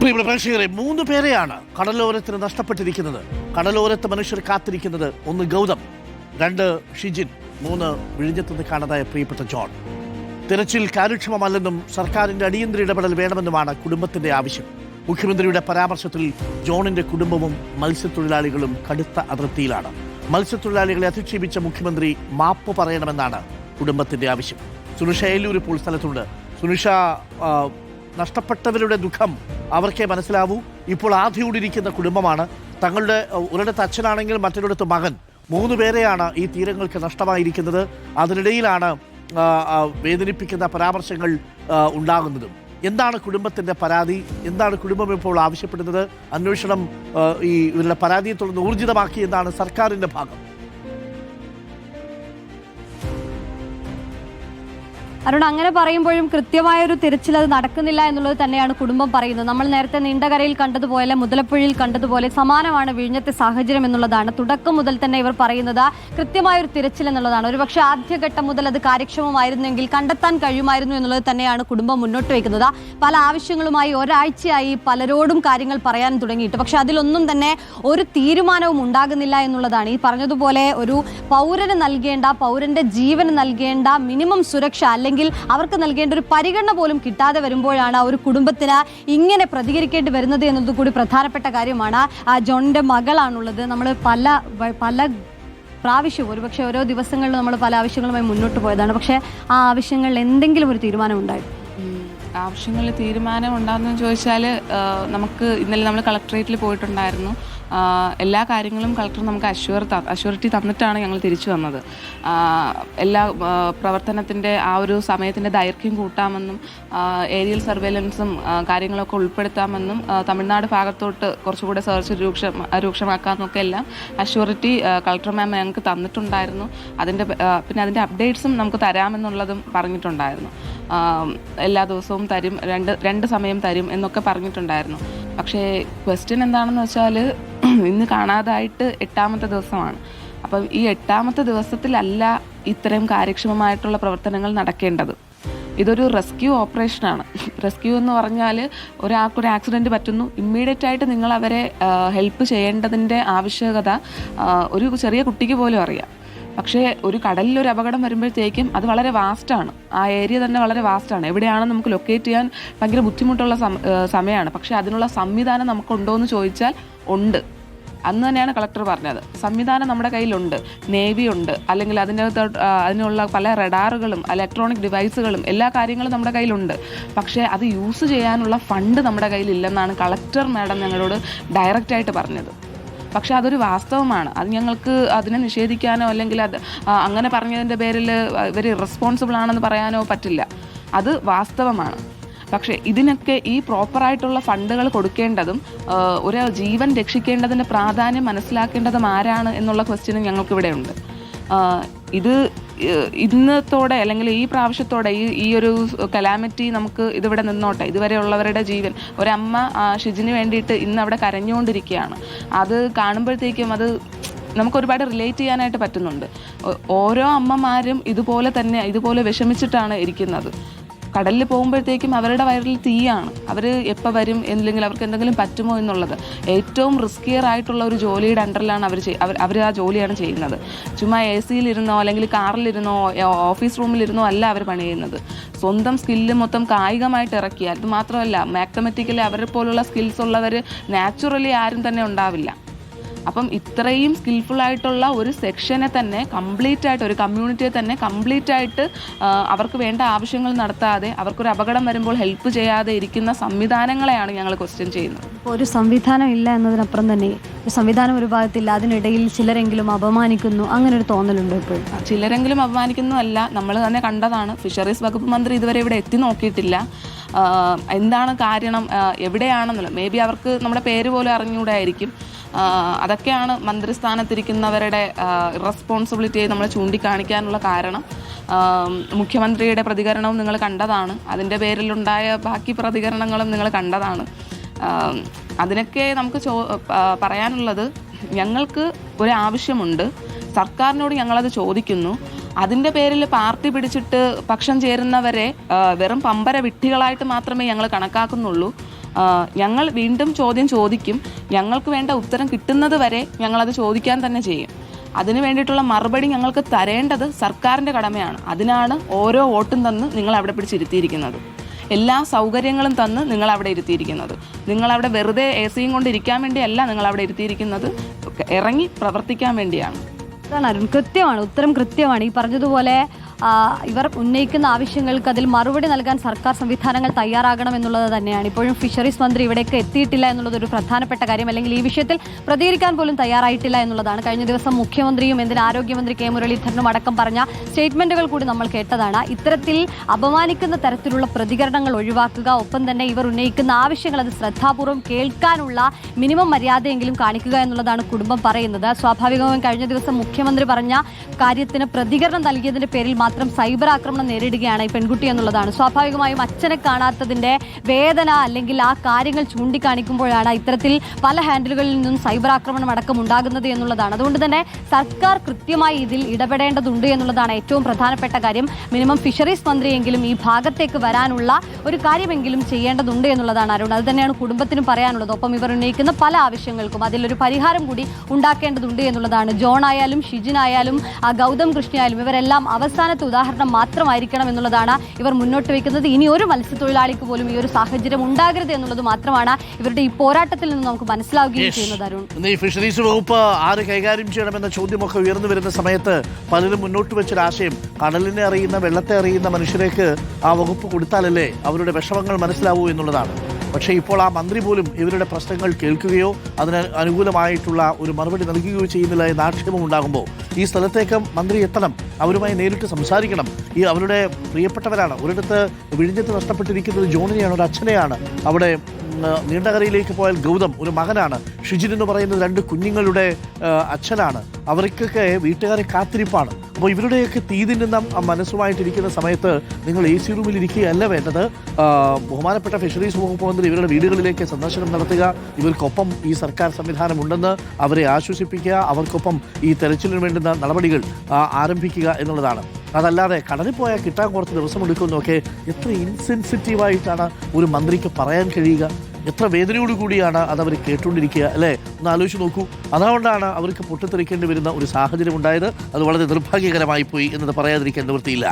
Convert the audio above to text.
പ്രിയപ്പെട്ട പ്രേക്ഷകരെ, 3 പേരെയാണ് കടലോരത്തിന് നഷ്ടപ്പെട്ടിരിക്കുന്നത്. കടലോരത്ത് മനുഷ്യർ കാത്തിരിക്കുന്നത്: 1 ഗൗതം, 2 ഷിജിൻ, 3 വിഴിഞ്ഞത്തുനിന്ന് കാണാതായ പ്രിയപ്പെട്ട ജോൺ. തിരച്ചിൽ കാര്യക്ഷമമല്ലെന്നും സർക്കാരിന്റെ അടിയന്തര ഇടപെടൽ വേണമെന്നുമാണ് കുടുംബത്തിന്റെ ആവശ്യം. മുഖ്യമന്ത്രിയുടെ പരാമർശത്തിൽ ജോണിന്റെ കുടുംബവും മത്സ്യത്തൊഴിലാളികളും കടുത്ത അതൃപ്തിയിലാണ്. മത്സ്യത്തൊഴിലാളികളെ അധിക്ഷേപിച്ച മുഖ്യമന്ത്രി മാപ്പ് പറയണമെന്നാണ് കുടുംബത്തിന്റെ ആവശ്യം. സുനിഷ ഏലൂർ ഇപ്പോൾ സ്ഥലത്തുണ്ട്. സുനിഷ, നഷ്ടപ്പെട്ടവരുടെ ദുഃഖം അവർക്കേ മനസ്സിലാവൂ. ഇപ്പോൾ ആധിയോടിരിക്കുന്ന കുടുംബമാണ്. തങ്ങളുടെ ഒരിടത്ത് അച്ഛനാണെങ്കിൽ മറ്റൊരിടത്ത് മകൻ, 3 പേരെയാണ് ഈ തീരങ്ങൾക്ക് നഷ്ടമായിരിക്കുന്നത്. അതിനിടയിലാണ് വേദനിപ്പിക്കുന്ന പരാമർശങ്ങൾ ഉണ്ടാകുന്നതും. എന്താണ് കുടുംബത്തിൻ്റെ പരാതി? എന്താണ് കുടുംബം ഇപ്പോൾ ആവശ്യപ്പെടുന്നത്? അന്വേഷണം ഈ ഇവരുടെ പരാതിയെ തുടർന്ന് ഊർജിതമാക്കി എന്നാണ് സർക്കാരിൻ്റെ ഭാഗം. അരുൺ, അങ്ങനെ പറയുമ്പോഴും കൃത്യമായൊരു തിരച്ചിൽ അത് നടക്കുന്നില്ല എന്നുള്ളത് തന്നെയാണ് കുടുംബം പറയുന്നത്. നമ്മൾ നേരത്തെ നീണ്ടകരയിൽ കണ്ടതുപോലെ, മുതലപ്പുഴയിൽ കണ്ടതുപോലെ സമാനമാണ് വിഴിഞ്ഞത്തെ സാഹചര്യം എന്നുള്ളതാണ്. തുടക്കം മുതൽ തന്നെ ഇവർ പറയുന്നത് കൃത്യമായൊരു തിരച്ചിൽ എന്നുള്ളതാണ്. ഒരുപക്ഷെ ആദ്യഘട്ടം മുതൽ അത് കാര്യക്ഷമമായിരുന്നെങ്കിൽ കണ്ടെത്താൻ കഴിയുമായിരുന്നു എന്നുള്ളത് തന്നെയാണ് കുടുംബം മുന്നോട്ട് വയ്ക്കുന്നത്. പല ആവശ്യങ്ങളുമായി ഒരാഴ്ചയായി പലരോടും കാര്യങ്ങൾ പറയാൻ തുടങ്ങിയിട്ട്, പക്ഷെ അതിലൊന്നും തന്നെ ഒരു തീരുമാനവും ഉണ്ടാകുന്നില്ല എന്നുള്ളതാണ്. ഈ പറഞ്ഞതുപോലെ ഒരു പൗരന് നൽകേണ്ട, പൗരന്റെ ജീവന് നൽകേണ്ട മിനിമം സുരക്ഷ അല്ലെങ്കിൽ അവർക്ക് നൽകേണ്ട ഒരു പരിഗണന പോലും കിട്ടാതെ വരുമ്പോഴാണ് ഒരു കുടുംബത്തിന് ഇങ്ങനെ പ്രതികരിക്കേണ്ടി വരുന്നത് എന്നത് കൂടി പ്രധാനപ്പെട്ട കാര്യമാണ്. ജോണിന്റെ മകളാണുള്ളത്. നമ്മൾ പല പ്രാവശ്യവും, ഒരുപക്ഷെ ഓരോ ദിവസങ്ങളിലും നമ്മൾ പല ആവശ്യങ്ങളുമായി മുന്നോട്ട് പോയതാണ്. പക്ഷേ ആ ആവശ്യങ്ങളിൽ എന്തെങ്കിലും ഒരു തീരുമാനം ഉണ്ടായിരുന്നു? ആവശ്യങ്ങളിൽ തീരുമാനം ഉണ്ടാകുന്നതെന്ന് ചോദിച്ചാൽ, നമുക്ക് ഇന്നലെ നമ്മൾ കളക്ടറേറ്റിൽ പോയിട്ടുണ്ടായിരുന്നു. എല്ലാ കാര്യങ്ങളും കളക്ടർ നമുക്ക് അഷ്യൂരിറ്റി തന്നിട്ടാണ് ഞങ്ങൾ തിരിച്ചു വന്നത്. എല്ലാ പ്രവർത്തനത്തിൻ്റെ ആ ഒരു സമയത്തിൻ്റെ ദൈർഘ്യം കൂട്ടാമെന്നും ഏരിയൽ സർവേലൻസും കാര്യങ്ങളൊക്കെ ഉൾപ്പെടുത്താമെന്നും തമിഴ്നാട് ഭാഗത്തോട്ട് കുറച്ചുകൂടെ സെർച്ച് രൂക്ഷമാക്കാമെന്നൊക്കെ എല്ലാം അഷ്യൂരിറ്റി കളക്ടർ മാം ഞങ്ങൾക്ക് തന്നിട്ടുണ്ടായിരുന്നു. പിന്നെ അതിൻ്റെ അപ്ഡേറ്റ്സും നമുക്ക് തരാമെന്നുള്ളതും പറഞ്ഞിട്ടുണ്ടായിരുന്നു. എല്ലാ ദിവസവും തരും, രണ്ട് സമയം തരും എന്നൊക്കെ പറഞ്ഞിട്ടുണ്ടായിരുന്നു. പക്ഷേ ക്വസ്റ്റ്യൻ എന്താണെന്ന് വെച്ചാൽ, ഇന്ന് കാണാതായിട്ട് 8ാമത്തെ ദിവസമാണ്. അപ്പം ഈ 8ാമത്തെ ദിവസത്തിലല്ല ഇത്രയും കാര്യക്ഷമമായിട്ടുള്ള പ്രവർത്തനങ്ങൾ നടക്കേണ്ടത്. ഇതൊരു റെസ്ക്യൂ ഓപ്പറേഷനാണ്. റെസ്ക്യൂ എന്ന് പറഞ്ഞാൽ, ഒരാൾക്കൊരു ആക്സിഡൻറ്റ് പറ്റുന്നു, ഇമ്മീഡിയറ്റ് ആയിട്ട് നിങ്ങൾ അവരെ ഹെൽപ്പ് ചെയ്യേണ്ടതിൻ്റെ ആവശ്യകത ഒരു ചെറിയ കുട്ടിക്ക് പോലും അറിയാം. പക്ഷേ ഒരു കടലിലൊരു അപകടം വരുമ്പോഴത്തേക്കും അത് വളരെ വാസ്റ്റാണ്. ആ ഏരിയ തന്നെ വളരെ വാസ്റ്റാണ്. എവിടെയാണെന്ന് നമുക്ക് ലൊക്കേറ്റ് ചെയ്യാൻ ഭയങ്കര ബുദ്ധിമുട്ടുള്ള സമയമാണ്. പക്ഷേ അതിനുള്ള സംവിധാനം നമുക്കുണ്ടോ എന്ന് ചോദിച്ചാൽ ഉണ്ട്. അന്ന് തന്നെയാണ് കളക്ടർ പറഞ്ഞത്, സംവിധാനം നമ്മുടെ കയ്യിലുണ്ട്. നേവി ഉണ്ട്, അല്ലെങ്കിൽ അതിനുള്ള പല റഡാറുകളും ഇലക്ട്രോണിക് ഡിവൈസുകളും എല്ലാ കാര്യങ്ങളും നമ്മുടെ കയ്യിലുണ്ട്. പക്ഷേ അത് യൂസ് ചെയ്യാനുള്ള ഫണ്ട് നമ്മുടെ കയ്യിലില്ലെന്നാണ് കളക്ടർ മാഡം ഞങ്ങളോട് ഡയറക്റ്റായിട്ട് പറഞ്ഞത്. പക്ഷെ അതൊരു വാസ്തവമാണ്. അത് ഞങ്ങൾക്ക് അതിനെ നിഷേധിക്കാനോ അല്ലെങ്കിൽ അത് അങ്ങനെ പറഞ്ഞതിൻ്റെ പേരിൽ ഇവർ ഇറസ്പോൺസിബിൾ ആണെന്ന് പറയാനോ പറ്റില്ല. അത് വാസ്തവമാണ്. പക്ഷേ ഇതിനൊക്കെ ഈ പ്രോപ്പറായിട്ടുള്ള ഫണ്ടുകൾ കൊടുക്കേണ്ടതും ഒരു ജീവൻ രക്ഷിക്കേണ്ടതിൻ്റെ പ്രാധാന്യം മനസ്സിലാക്കേണ്ടതും ആരാണ് എന്നുള്ള ക്വസ്റ്റ്യനും ഞങ്ങൾക്കിവിടെ ഉണ്ട്. ഇത് ഇന്നത്തോടെ അല്ലെങ്കിൽ ഈ പ്രാവശ്യത്തോടെ ഈ ഒരു കലാമിറ്റി നമുക്ക് ഇതിവിടെ നിന്നോട്ടെ. ഇതുവരെ ഉള്ളവരുടെ ജീവൻ, ഒരമ്മ ഷിജിന് വേണ്ടിയിട്ട് ഇന്ന് അവിടെ കരഞ്ഞുകൊണ്ടിരിക്കുകയാണ്. അത് കാണുമ്പോഴത്തേക്കും അത് നമുക്കൊരുപാട് റിലേറ്റ് ചെയ്യാനായിട്ട് പറ്റുന്നുണ്ട്. ഓരോ അമ്മമാരും ഇതുപോലെ വിഷമിച്ചിട്ടാണ് ഇരിക്കുന്നത്. കടലിൽ പോകുമ്പോഴത്തേക്കും അവരുടെ വയറിൽ തീയാണ്. അവർ എപ്പോൾ വരും, അല്ലെങ്കിൽ അവർക്ക് എന്തെങ്കിലും പറ്റുമോ എന്നുള്ളത്. ഏറ്റവും റിസ്കിയർ ആയിട്ടുള്ള ഒരു ജോലിയുടെ അണ്ടറിലാണ് അവർ ആ ജോലിയാണ് ചെയ്യുന്നത്. ചുമ്മാ AC-ലിരുന്നോ അല്ലെങ്കിൽ കാറിലിരുന്നോ ഓഫീസ് റൂമിലിരുന്നോ അല്ല അവർ പണി ചെയ്യുന്നത്. സ്വന്തം സ്കില്ല് മൊത്തം കായികമായിട്ട് ഇറക്കി. അത് മാത്രമല്ല, മാത്തമാറ്റിക്കലി അവരെ പോലുള്ള സ്കിൽസ് ഉള്ളവർ നാച്ചുറലി ആരും തന്നെ ഉണ്ടാവില്ല. അപ്പം ഇത്രയും സ്കിൽഫുൾ ആയിട്ടുള്ള ഒരു സെക്ഷനെ തന്നെ കംപ്ലീറ്റ് ആയിട്ട്, ഒരു കമ്മ്യൂണിറ്റിയെ തന്നെ കംപ്ലീറ്റ് ആയിട്ട് അവർക്ക് വേണ്ട ആവശ്യങ്ങൾ നടത്താതെ, അവർക്കൊരു അപകടം വരുമ്പോൾ ഹെൽപ്പ് ചെയ്യാതെ ഇരിക്കുന്ന സംവിധാനങ്ങളെയാണ് ഞങ്ങൾ ക്വസ്റ്റ്യൻ ചെയ്യുന്നത്. ഒരു സംവിധാനം ഇല്ല എന്നതിനപ്പുറം തന്നെ ഒരു സംവിധാനം ഒരു ഭാഗത്തില്ല, അതിനിടയിൽ ചിലരെങ്കിലും അപമാനിക്കുന്നു, അങ്ങനെ ഒരു തോന്നലുണ്ട് ഇപ്പോൾ? ചിലരെങ്കിലും അപമാനിക്കുന്നു അല്ല, നമ്മൾ തന്നെ കണ്ടതാണ്. ഫിഷറീസ് വകുപ്പ് മന്ത്രി ഇതുവരെ ഇവിടെ എത്തി നോക്കിയിട്ടില്ല. എന്താണ് കാരണം, എവിടെയാണെന്നുള്ളത് മേ ബി അവർക്ക് നമ്മുടെ പേര് പോലും അറിഞ്ഞുകൂടായിരിക്കും. അതൊക്കെയാണ് മന്ത്രിസ്ഥാനത്തിരിക്കുന്നവരുടെ റെസ്പോൺസിബിലിറ്റിയെ നമ്മൾ ചൂണ്ടിക്കാണിക്കാനുള്ള കാരണം. മുഖ്യമന്ത്രിയുടെ പ്രതികരണവും നിങ്ങൾ കണ്ടതാണ്. അതിൻ്റെ പേരിലുണ്ടായ ബാക്കി പ്രതികരണങ്ങളും നിങ്ങൾ കണ്ടതാണ്. അതിനൊക്കെ നമുക്ക് പറയാനുള്ളത്, ഞങ്ങൾക്ക് ഒരു ആവശ്യമുണ്ട്, സർക്കാരിനോട് ഞങ്ങളത് ചോദിക്കുന്നു. അതിൻ്റെ പേരിൽ പാർട്ടി പിടിച്ചിട്ട് പക്ഷം ചേരുന്നവരെ വെറും പമ്പര വിഡ്ഢികളായിട്ട് മാത്രമേ ഞങ്ങൾ കണക്കാക്കുന്നുള്ളൂ. ഞങ്ങൾ വീണ്ടും ചോദ്യം ചോദിക്കും. ഞങ്ങൾക്ക് വേണ്ട ഉത്തരം കിട്ടുന്നത് വരെ ഞങ്ങളത് ചോദിക്കാൻ തന്നെ ചെയ്യും. അതിന് വേണ്ടിയിട്ടുള്ള മറുപടി ഞങ്ങൾക്ക് തരേണ്ടത് സർക്കാരിൻ്റെ കടമയാണ്. അതിനാണ് ഓരോ വോട്ടും തന്ന് നിങ്ങൾ അവിടെ പിടിച്ചിരുത്തിയിരിക്കുന്നത്. എല്ലാ സൗകര്യങ്ങളും തന്ന് നിങ്ങൾ അവിടെ ഇരുത്തിയിരിക്കുന്നത്. നിങ്ങളവിടെ വെറുതെ AC കൊണ്ടിരിക്കാൻ വേണ്ടിയല്ല നിങ്ങളവിടെ ഇരുത്തിയിരിക്കുന്നത്, ഇറങ്ങി പ്രവർത്തിക്കാൻ വേണ്ടിയാണ്. അതാണ് അരുൺ, കൃത്യമാണ്, ഉത്തരം കൃത്യമാണ്. ഈ പറഞ്ഞതുപോലെ ഇവർ ഉന്നയിക്കുന്ന ആവശ്യങ്ങൾക്ക് അതിൽ മറുപടി നൽകാൻ സർക്കാർ സംവിധാനങ്ങൾ തയ്യാറാകണമെന്നുള്ളത് തന്നെയാണ്. ഇപ്പോഴും ഫിഷറീസ് മന്ത്രി ഇവിടേക്ക് എത്തിയിട്ടില്ല എന്നുള്ളത് ഒരു പ്രധാനപ്പെട്ട കാര്യം. അല്ലെങ്കിൽ ഈ വിഷയത്തിൽ പ്രതികരിക്കാൻ പോലും തയ്യാറായിട്ടില്ല എന്നുള്ളതാണ്. കഴിഞ്ഞ ദിവസം മുഖ്യമന്ത്രിയും ആരോഗ്യമന്ത്രി കെ മുരളീധരനും അടക്കം പറഞ്ഞ സ്റ്റേറ്റ്മെന്റുകൾ കൂടി നമ്മൾ കേട്ടതാണ്. ഇത്തരത്തിൽ അപമാനിക്കുന്ന തരത്തിലുള്ള പ്രതികരണങ്ങൾ ഒഴിവാക്കുക, ഒപ്പം തന്നെ ഇവർ ഉന്നയിക്കുന്ന ആവശ്യങ്ങൾ അത് ശ്രദ്ധാപൂർവ്വം കേൾക്കാനുള്ള മിനിമം മര്യാദയെങ്കിലും കാണിക്കുക എന്നുള്ളതാണ് കുടുംബം പറയുന്നത്. സ്വാഭാവികമായും കഴിഞ്ഞ ദിവസം മുഖ്യമന്ത്രി പറഞ്ഞ കാര്യത്തിന് പ്രതികരണം നൽകിയതിന്റെ പേരിൽ മാത്രം സൈബർ ആക്രമണം നേരിടുകയാണ് ഈ പെൺകുട്ടി എന്നുള്ളതാണ്. സ്വാഭാവികമായും അച്ഛനെ കാണാത്തതിന്റെ വേദന അല്ലെങ്കിൽ ആ കാര്യങ്ങൾ ചൂണ്ടിക്കാണിക്കുമ്പോഴാണ് ഇത്തരത്തിൽ പല ഹാൻഡിലുകളിൽ നിന്നും സൈബർ ആക്രമണം അടക്കം ഉണ്ടാകുന്നത് എന്നുള്ളതാണ്. അതുകൊണ്ട് തന്നെ സർക്കാർ കൃത്യമായി ഇതിൽ ഇടപെടേണ്ടതുണ്ട് എന്നുള്ളതാണ് ഏറ്റവും പ്രധാനപ്പെട്ട കാര്യം. മിനിമം ഫിഷറീസ് മന്ത്രിയെങ്കിലും ഈ ഭാഗത്തേക്ക് വരാനുള്ള ഒരു കാര്യമെങ്കിലും ചെയ്യേണ്ടതുണ്ട് എന്നുള്ളതാണ് അരുൺ. അത് തന്നെയാണ് കുടുംബത്തിനും പറയാനുള്ളത്. ഒപ്പം ഇവർ ഉന്നയിക്കുന്ന പല ആവശ്യങ്ങൾക്കും അതിലൊരു പരിഹാരം കൂടി ഉണ്ടാക്കേണ്ടതുണ്ട് എന്നുള്ളതാണ്. ജോൺ ആയാലും ഷിജിൻ ആയാലും ഗൗതം കൃഷ്ണയായാലും ഇവരെല്ലാം അവസാനത്തെ ഉദാഹരണം മാത്രമായിരിക്കണം എന്നുള്ളതാണ് ഇവർ മുന്നോട്ട് വയ്ക്കുന്നത്. ഇനി ഒരു മത്സ്യത്തൊഴിലാളിക്ക് പോലും ഈ ഒരു സാഹചര്യം ഉണ്ടാകരുത് എന്നുള്ളത് മാത്രമാണ് ഇവരുടെ ഈ പോരാട്ടത്തിൽ നിന്ന് നമുക്ക് മനസ്സിലാവുകയും ചെയ്യുന്നത്. അരുൺ, ഈ ഫിഷറീസ് വകുപ്പ് ആര് കൈകാര്യം ചെയ്യണമെന്ന ചോദ്യമൊക്കെ ഉയർന്നു വരുന്ന സമയത്ത് പലരും മുന്നോട്ട് വെച്ചൊരാശയം, കടലിനെ അറിയുന്ന വെള്ളത്തെ അറിയുന്ന മനുഷ്യരേക്ക് ആ വകുപ്പ് കൊടുത്താലല്ലേ അവരുടെ വിഷമങ്ങൾ മനസ്സിലാവൂ എന്നുള്ളതാണ്. പക്ഷേ ഇപ്പോൾ ആ മന്ത്രി പോലും ഇവരുടെ പ്രശ്നങ്ങൾ കേൾക്കുകയോ അതിന് അനുകൂലമായിട്ടുള്ള ഒരു മറുപടി നൽകുകയോ ചെയ്യുന്നില്ല എന്ന ആക്ഷേപം ഉണ്ടാകുമ്പോൾ ഈ സ്ഥലത്തേക്ക് മന്ത്രി എത്തണം, അവരുമായി നേരിട്ട് സംസാരിക്കണം. ഈ അവരുടെ പ്രിയപ്പെട്ടവരാണ്. ഒരിടത്ത് വിഴിഞ്ഞത്ത് നഷ്ടപ്പെട്ടിരിക്കുന്നത് ജോണിനെയാണ്, ഒരു അച്ഛനെയാണ്. അവിടെ നീണ്ടകരയിലേക്ക് പോയാൽ ഗൗതം ഒരു മകനാണ്. ഷിജിൻ എന്ന് പറയുന്നത് 2 കുഞ്ഞുങ്ങളുടെ അച്ഛനാണ്. അവർക്കൊക്കെ വീട്ടുകാരെ കാത്തിരിപ്പാണ്. അപ്പോൾ ഇവരുടെയൊക്കെ തീതിന്ന മനസ്സുമായിട്ടിരിക്കുന്ന സമയത്ത് നിങ്ങൾ AC റൂമിൽ ഇരിക്കുകയല്ല വേണ്ടത്. ബഹുമാനപ്പെട്ട ഫിഷറീസ് വകുപ്പ് മന്ത്രി ഇവരുടെ വീടുകളിലേക്ക് സന്ദർശനം നടത്തുക, ഇവർക്കൊപ്പം ഈ സർക്കാർ സംവിധാനം ഉണ്ടെന്ന് അവരെ ആശ്വസിപ്പിക്കുക, അവർക്കൊപ്പം ഈ തെരച്ചിലിന് വേണ്ടുന്ന നടപടികൾ ആരംഭിക്കുക എന്നുള്ളതാണ്. അതല്ലാതെ കടലിൽ പോയാൽ കിട്ടാൻ കുറച്ച് ദിവസം എടുക്കുന്നതൊക്കെ എത്ര ഇൻസെൻസിറ്റീവായിട്ടാണ് ഒരു മന്ത്രിക്ക് പറയാൻ കഴിയുക? എത്ര വേദനയോടുകൂടിയാണ് അതവർ കേട്ടുകൊണ്ടിരിക്കുക, അല്ലേ? ഒന്ന് ആലോചിച്ച് നോക്കൂ. അതുകൊണ്ടാണ് അവർക്ക് പൊട്ടിത്തെറിക്കേണ്ടി വരുന്ന ഒരു സാഹചര്യം ഉണ്ടായത്. അത് വളരെ നിർഭാഗ്യകരമായി പോയി എന്നത് പറയാതിരിക്കാൻ നിവൃത്തിയില്ല.